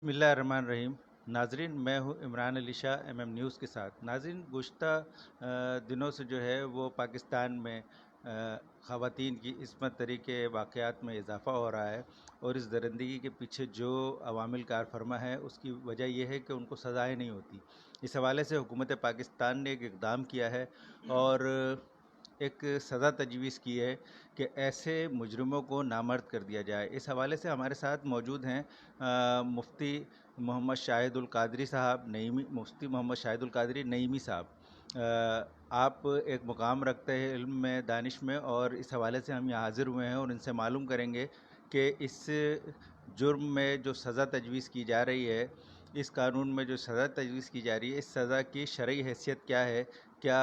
بسم اللہ الرحمن الرحیم۔ ناظرین، میں ہوں عمران علی شاہ نیوز کے ساتھ۔ ناظرین، گزشتہ دنوں سے جو ہے وہ پاکستان میں خواتین کی عصمت دری کے واقعات میں اضافہ ہو رہا ہے، اور اس درندگی کے پیچھے جو عوامل کار فرما ہے اس کی وجہ یہ ہے کہ ان کو سزائیں نہیں ہوتی۔ اس حوالے سے حکومت پاکستان نے ایک اقدام کیا ہے اور ایک سزا تجویز کی ہے کہ ایسے مجرموں کو نامرد کر دیا جائے۔ اس حوالے سے ہمارے ساتھ موجود ہیں مفتی محمد شاہد القادری صاحب، مفتی محمد شاہد القادری نعیمی صاحب۔ آپ ایک مقام رکھتے ہیں علم میں، دانش میں، اور اس حوالے سے ہم یہاں حاضر ہوئے ہیں اور ان سے معلوم کریں گے کہ اس جرم میں جو سزا تجویز کی جا رہی ہے، اس قانون میں جو سزا تجویز کی جا رہی ہے، اس سزا کی شرعی حیثیت کیا ہے؟ کیا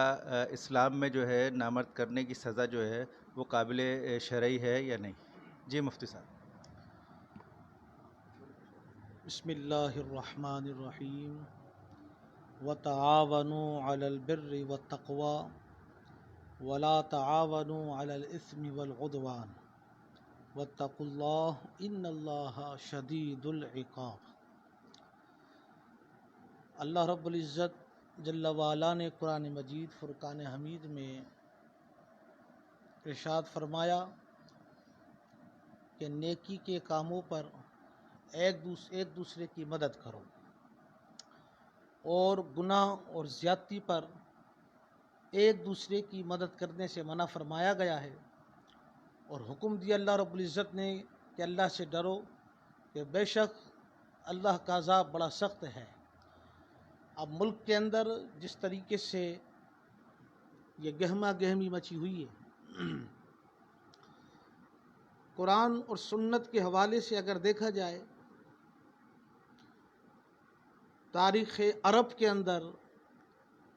اسلام میں جو ہے نامرد کرنے کی سزا جو ہے وہ قابل شرعی ہے یا نہیں؟ جی مفتی صاحب۔ بسم اللہ الرحمن الرحیم وتعاونوا علی البر والتقوى ولا تعاونوا علی الاثم والعدوان واتقوا اللہ ان اللہ شدید العقاب۔ اللہ رب العزت جل وعلا نے قرآن مجید فرقان حمید میں ارشاد فرمایا کہ نیکی کے کاموں پر ایک دوسرے کی مدد کرو، اور گناہ اور زیادتی پر ایک دوسرے کی مدد کرنے سے منع فرمایا گیا ہے، اور حکم دیا اللہ رب العزت نے کہ اللہ سے ڈرو کہ بے شک اللہ کا عذاب بڑا سخت ہے۔ اب ملک کے اندر جس طریقے سے یہ گہما گہمی مچی ہوئی ہے، قرآن اور سنت کے حوالے سے اگر دیکھا جائے، تاریخ عرب کے اندر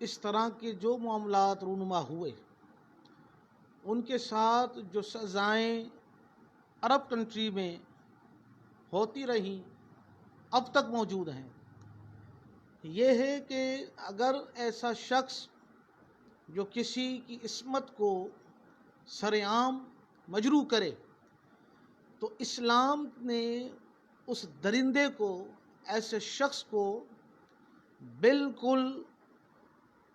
اس طرح کے جو معاملات رونما ہوئے، ان کے ساتھ جو سزائیں عرب کنٹری میں ہوتی رہیں اب تک موجود ہیں، یہ ہے کہ اگر ایسا شخص جو کسی کی عصمت کو سر عام مجروح کرے، تو اسلام نے اس درندے کو، ایسے شخص کو بالکل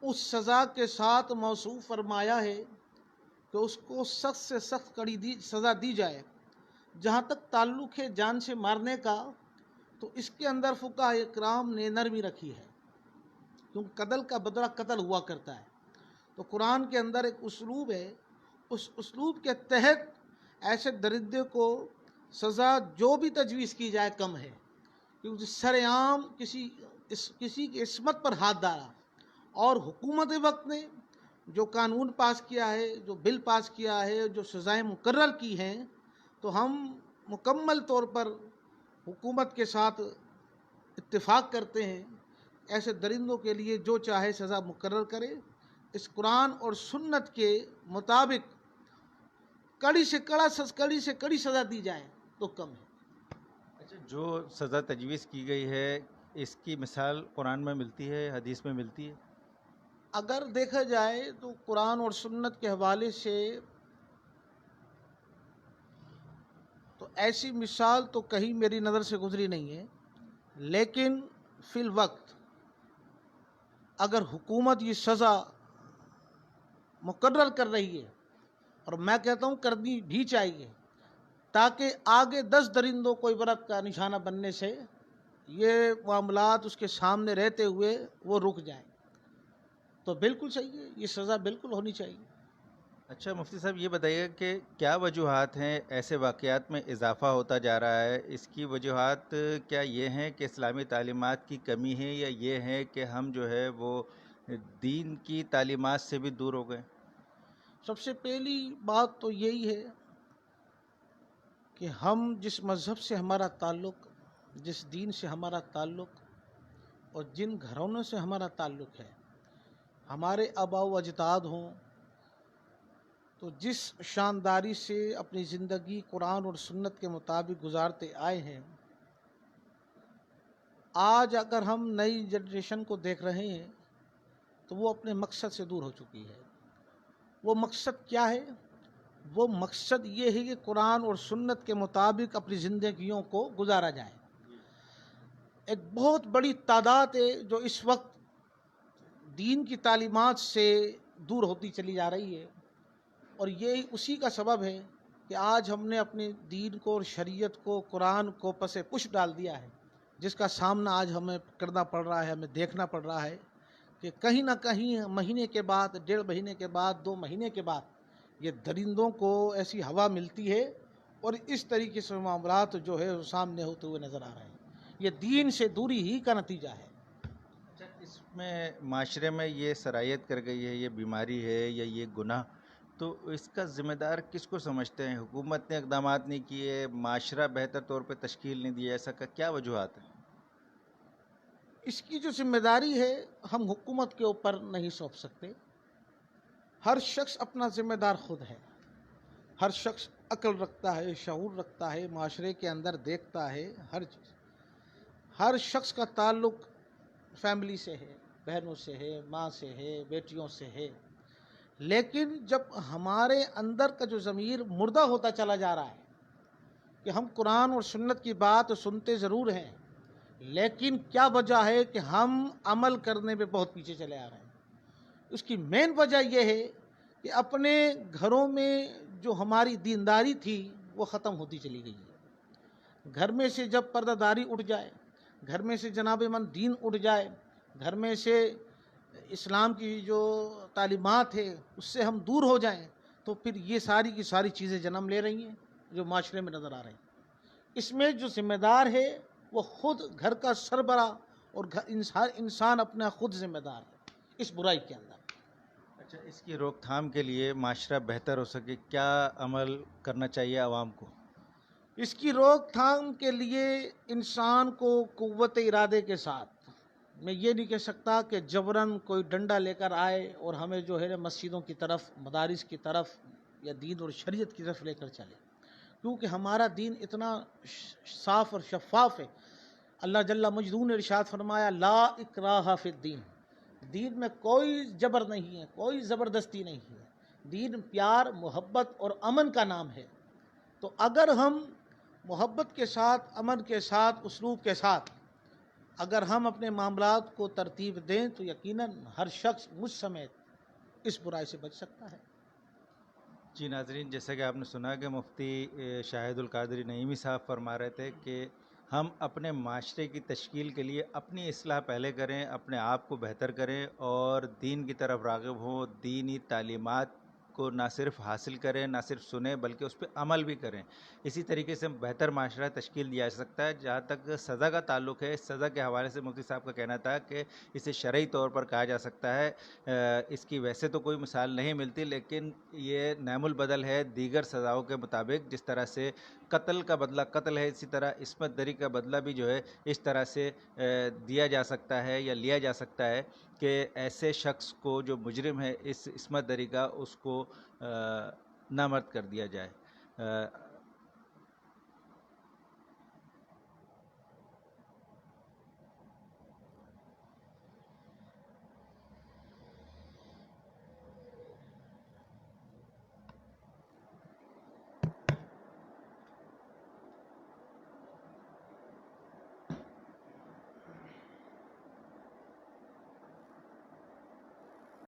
اس سزا کے ساتھ موصوف فرمایا ہے کہ اس کو سخت سے سخت کڑی سزا دی جائے۔ جہاں تک تعلق ہے جان سے مارنے کا، تو اس کے اندر فقہاء اکرام نے نرمی رکھی ہے، کیونکہ قتل کا بدلہ قتل ہوا کرتا ہے۔ تو قرآن کے اندر ایک اسلوب ہے، اس اسلوب کے تحت ایسے درندے کو سزا جو بھی تجویز کی جائے کم ہے، کیونکہ سر عام کسی کی عصمت پر ہاتھ ڈالا، اور حکومت وقت نے جو قانون پاس کیا ہے، جو بل پاس کیا ہے، جو سزائیں مقرر کی ہیں، تو ہم مکمل طور پر حکومت کے ساتھ اتفاق کرتے ہیں، ایسے درندوں کے لیے جو چاہے سزا مقرر کرے، اس قرآن اور سنت کے مطابق کڑی سے کڑی سزا دی جائے تو کم ہے۔ اچھا، جو سزا تجویز کی گئی ہے اس کی مثال قرآن میں ملتی ہے، حدیث میں ملتی ہے؟ اگر دیکھا جائے تو قرآن اور سنت کے حوالے سے تو ایسی مثال تو کہیں میری نظر سے گزری نہیں ہے، لیکن فی الوقت اگر حکومت یہ سزا مقرر کر رہی ہے، اور میں کہتا ہوں کرنی بھی چاہیے، تاکہ آگے 10 درندوں کو عبرت کا نشانہ بننے سے یہ معاملات اس کے سامنے رہتے ہوئے وہ رک جائیں، تو بالکل صحیح ہے، یہ سزا بالکل ہونی چاہیے۔ اچھا مفتی صاحب، یہ بتائیے کہ کیا وجوہات ہیں ایسے واقعات میں اضافہ ہوتا جا رہا ہے؟ اس کی وجوہات کیا یہ ہیں کہ اسلامی تعلیمات کی کمی ہے، یا یہ ہے کہ ہم جو ہے وہ دین کی تعلیمات سے بھی دور ہو گئے؟ سب سے پہلی بات تو یہی ہے کہ ہم جس مذہب سے ہمارا تعلق، جس دین سے ہمارا تعلق، اور جن گھرانوں سے ہمارا تعلق ہے، ہمارے آباء و اجداد ہوں، تو جس شانداری سے اپنی زندگی قرآن اور سنت کے مطابق گزارتے آئے ہیں، آج اگر ہم نئی جنریشن کو دیکھ رہے ہیں تو وہ اپنے مقصد سے دور ہو چکی ہے۔ وہ مقصد کیا ہے؟ وہ مقصد یہ ہے کہ قرآن اور سنت کے مطابق اپنی زندگیوں کو گزارا جائے۔ ایک بہت بڑی تعداد ہے جو اس وقت دین کی تعلیمات سے دور ہوتی چلی جا رہی ہے، اور یہ اسی کا سبب ہے کہ آج ہم نے اپنے دین کو اور شریعت کو، قرآن کو پس پش ڈال دیا ہے، جس کا سامنا آج ہمیں کرنا پڑ رہا ہے، ہمیں دیکھنا پڑ رہا ہے کہ کہیں نہ کہیں مہینے کے بعد، 1.5 مہینے کے بعد، 2 مہینے کے بعد یہ درندوں کو ایسی ہوا ملتی ہے اور اس طریقے سے معاملات جو ہے وہ سامنے ہوتے ہوئے نظر آ رہے ہیں۔ یہ دین سے دوری ہی کا نتیجہ ہے۔ اچھا، اس میں معاشرے میں یہ سرایت کر گئی ہے، یہ بیماری ہے یا یہ گناہ، تو اس کا ذمہ دار کس کو سمجھتے ہیں؟ حکومت نے اقدامات نہیں کیے، معاشرہ بہتر طور پہ تشکیل نہیں دیا، ایسا کا کیا وجوہات ہیں؟ اس کی جو ذمہ داری ہے ہم حکومت کے اوپر نہیں سونپ سکتے۔ ہر شخص اپنا ذمہ دار خود ہے، ہر شخص عقل رکھتا ہے، شعور رکھتا ہے، معاشرے کے اندر دیکھتا ہے ہر چیز۔ ہر شخص کا تعلق فیملی سے ہے، بہنوں سے ہے، ماں سے ہے، بیٹیوں سے ہے، لیکن جب ہمارے اندر کا جو ضمیر مردہ ہوتا چلا جا رہا ہے کہ ہم قرآن اور سنت کی بات سنتے ضرور ہیں، لیکن کیا وجہ ہے کہ ہم عمل کرنے میں بہت پیچھے چلے آ رہے ہیں۔ اس کی مین وجہ یہ ہے کہ اپنے گھروں میں جو ہماری دینداری تھی وہ ختم ہوتی چلی گئی ہے۔ گھر میں سے جب پردہ داری اٹھ جائے، گھر میں سے جناب من دین اٹھ جائے، گھر میں سے اسلام کی جو تعلیمات ہے اس سے ہم دور ہو جائیں، تو پھر یہ ساری کی ساری چیزیں جنم لے رہی ہیں جو معاشرے میں نظر آ رہی ہیں۔ اس میں جو ذمہ دار ہے وہ خود گھر کا سربراہ اور انسان اپنا خود ذمہ دار ہے اس برائی کے اندر۔ اچھا، اس کی روک تھام کے لیے معاشرہ بہتر ہو سکے کیا عمل کرنا چاہیے عوام کو؟ اس کی روک تھام کے لیے انسان کو قوت ارادے کے ساتھ، میں یہ نہیں کہہ سکتا کہ جبراً کوئی ڈنڈا لے کر آئے اور ہمیں جو ہے مسجدوں کی طرف، مدارس کی طرف یا دین اور شریعت کی طرف لے کر چلے، کیونکہ ہمارا دین اتنا صاف اور شفاف ہے۔ اللہ جل مجدہ نے ارشاد فرمایا لا اکراہ فی الدین، دین میں کوئی جبر نہیں ہے، کوئی زبردستی نہیں ہے، دین پیار، محبت اور امن کا نام ہے۔ تو اگر ہم محبت کے ساتھ، امن کے ساتھ، اسلوب کے ساتھ اگر ہم اپنے معاملات کو ترتیب دیں تو یقیناً ہر شخص مجھ سمیت اس برائی سے بچ سکتا ہے۔ جی ناظرین، جیسا کہ آپ نے سنا کہ مفتی شاہد القادری نعیمی صاحب فرما رہے تھے کہ ہم اپنے معاشرے کی تشکیل کے لیے اپنی اصلاح پہلے کریں، اپنے آپ کو بہتر کریں اور دین کی طرف راغب ہوں، دینی تعلیمات کو نہ صرف حاصل کریں، نہ صرف سنیں بلکہ اس پہ عمل بھی کریں۔ اسی طریقے سے بہتر معاشرہ تشکیل دیا جا سکتا ہے۔ جہاں تک سزا کا تعلق ہے، اس سزا کے حوالے سے مفتی صاحب کا کہنا تھا کہ اسے شرعی طور پر کہا جا سکتا ہے۔ اس کی ویسے تو کوئی مثال نہیں ملتی، لیکن یہ نعم البدل ہے دیگر سزاؤں کے مطابق۔ جس طرح سے قتل کا بدلہ قتل ہے، اسی طرح عصمت دری کا بدلہ بھی جو ہے اس طرح سے دیا جا سکتا ہے یا لیا جا سکتا ہے کہ ایسے شخص کو جو مجرم ہے اس عصمت دری کا، اس کو نامرد کر دیا جائے۔